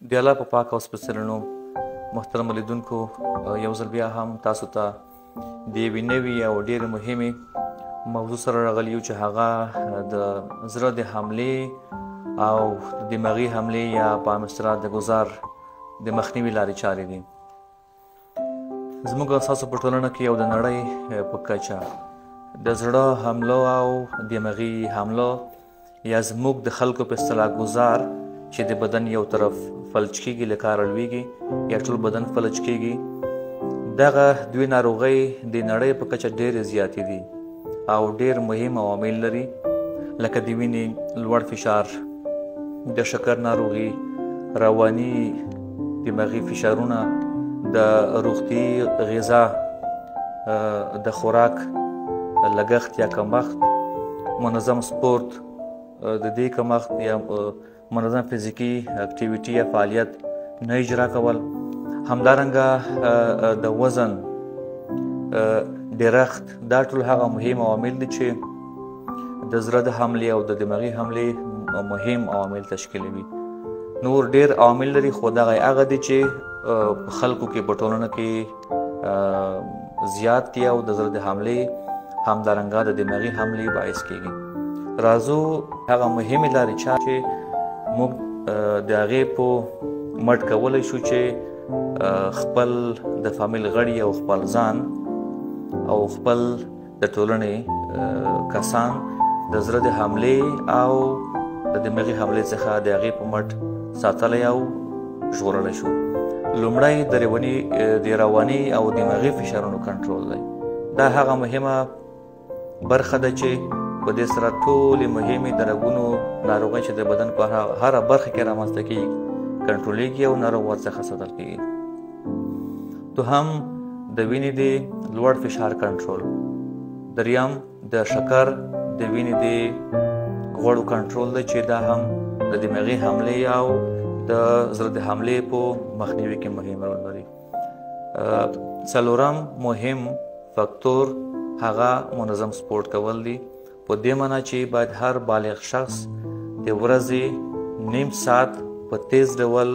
د الله په پاک او سپېڅلي نوم محترم لیدونکو یو ځل بیا هم تاسو ته د یوې نوې او ډېرې مهمې موضوع سره راغلي یو چې هغه د زړه د حملې او د دماغي حملې یا په عام اصطلاح د ګزار د مخنیوي لارې چارې دي. زموږ ستاسو په ټولنه کې او د نړۍ په کچه د زړه حملو او دماغي حملو یا زموږ د خلکو په اصطلاح ګزار چې د بدن یو طرف فلج کېږي له کاره لویږي یا ټول بدن فلج کېږي، دغه دوی ناروغۍ د نړۍ په کچه ډېرې زیاتې دي او ډېر مهم عوامل لري، لکه د وینې لوړ فشار، د شکر ناروغي، رواني دماغي فشارونه، د روغتي غذا، د خوراک لګښت یا کمښت، منظم سپورت د دې کمښت یا منظم فزیکي اکټیویټي یا فعالیت نه اجرا کول، همدارنګه د وزن ډېرښت، دا ټول هغه مهم عوامل دي چې د زړه د حملې او د دماغي حملې مهم عوامل تشکیلوي. نور ډېر عوامل لري خو دغه هغه دي چې په خلکو کې په ټولنه کې زیات دي او د زړه د حملې همدارنګه د دماغي حملې باعث کېږي. راځو هغه مهمې لارې چې موږ د هغې په مټ کولی شو چې خپل د فامیل غړي او خپل ځان او خپل د ټولنې کسان د زړه د حملې او د دماغي حملې څخه د هغې په مټ ساتلی او ژغورلی شو. لومړی د رواني او دماغي فشارونو کنټرول دی. دا هغه مهمه برخه ده چې په دې سره ټولې مهمې د رګونو ناروغۍ چې د بدن په هره برخه کې رامنځته کېږي کنټرولېږي او ناروغ ورڅخه ساتل کېږي. دوهم د وینې د لوړ فشار کنټرول. دریم د شکر د وینې د غوړو کنټرول دی چې دا هم د دماغي حملې او د زړه د حملې په مخنیوي کې مهم رول لري. څلورم مهم فکتور هغه منظم سپورت کول دي، په دې معنی چې باید هر بالغ شخص د ورځې نیم ساعت په تیز ډول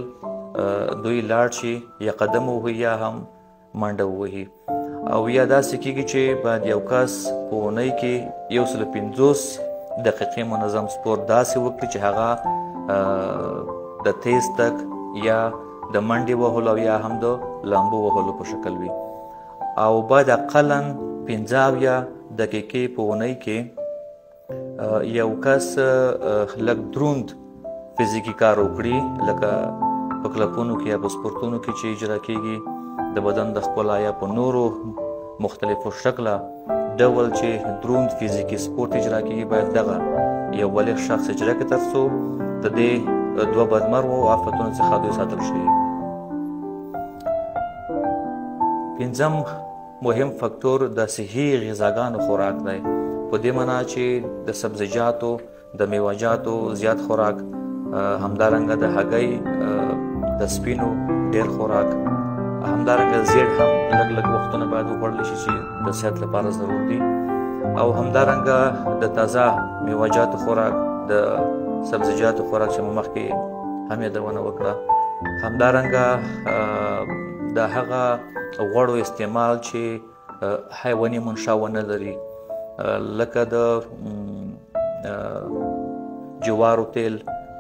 دوی لاړ شي، یا قدم ووهي یا هم منډه ووهي. او یا داسې کېږي چې باید یو کس په اونۍ کې 150 دقیقې منظم سپورت داسې وکړي چې هغه د تیز تګ یا د منډې وهلو او یا هم د لامبو وهلو په شکل وي. او باید اقلا 15 دقیقې په اونۍ کې یو کس لږ دروند فزیکي کار وکړي، لکه په کلبونو کې یا په سپورتونو کې چې اجرا کېږي د بدن د ښکلا یا په نورو مختلفو شکله ډول چې دروند فزیکي سپورت اجرا کېږي، باید دغه یو بالغ شخص اجرا کړي تر څو د دې دوه بدمرغو آفتونو څخه دوی ساتل شي. پنځم مهم فکتور د صحي غذاګانو خوراک دی، په دې معنا چې د سبزیجاتو د میوه‌جاتو زیات خوراک، همدارنګه د هګۍ د سپینو ډېر خوراک، همدارنګه زیړ هم لږ لږ وختونه باید وخوړلی شي چې د صحت لپاره ضرور دي، او همدارنګه د تازه میوه‌جاتو خوراک، د سبزیجاتو خوراک چې مو مخکې هم یادونه وکړه، همدارنګه د هغه غوړو استعمال چې حیواني منشا ونه لري، لکه د جوارو تیل،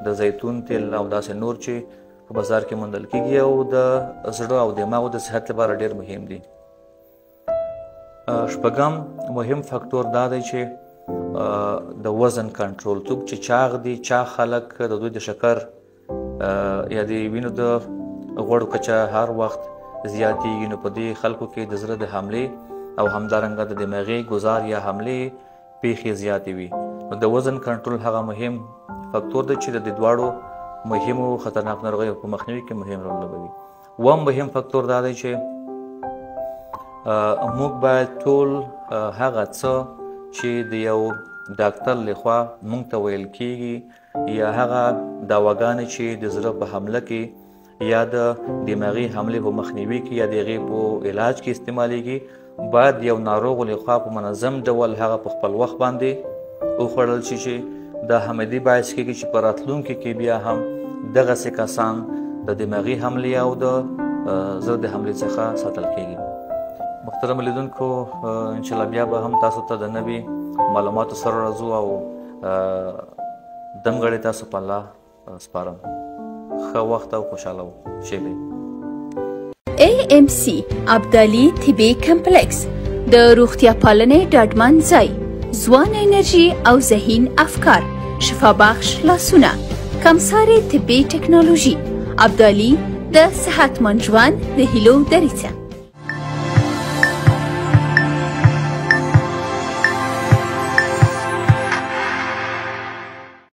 د زیتون تیل او داسې نور چې په بازار کې موندل کېږي او د زړه او دماغو د صحت لپاره ډېر مهم دي. شپږم مهم فکتور دا دی چې د وزن کنټرول. څوک چې چاغ دي، چاغ خلک د دوی د شکر یا د وینو د غوړو کچه هر وخت زیاتېږي، نو په دې خلکو کې د زړه د حملې او همدارنګه د دماغي ګزار یا حملې پیښې زیاتې وي. نو د وزن کنټرول هغه مهم فکتور دی چې د دواړو مهمو خطرناک ناروغیو په مخنیوي کې مهم رول لوبوي. اووم مهم فکتور دا دی چې موږ باید ټول هغه څه چې د یو ډاکټر لخوا موږ ته ویل کېږي یا هغه دواګانې چې د زړه په حمله کې یا د دماغي حملې په مخنیوي کې یا د هغې په علاج کې استعمالیږي، باید یو ناروغ لخوا په منظم ډول هغه په خپل وخت باندې وخوړل شي چې دا همدې باعث کېږي چې په راتلونکي کې بیا هم دغسې کسان د دماغي حملې او د زړه د حملې څخه ساتل کیږي. محترم لیدونکو، انشاءالله بیا به هم تاسو ته د نوي معلوماتو سره راځو او دمغړې تاسو په الله سپارم. ښه وخت او خوشحاله شئ. AMC ابدالي طبي کمپلیکس د روغتیا پالنې ډاډمن ځای، ځوان انرژي او ذهین افکار، شفابخش لاسونه، کمسارې طبي ټکنالوژي. ابدالي د صحتمند ژوند د هیلو دریڅه.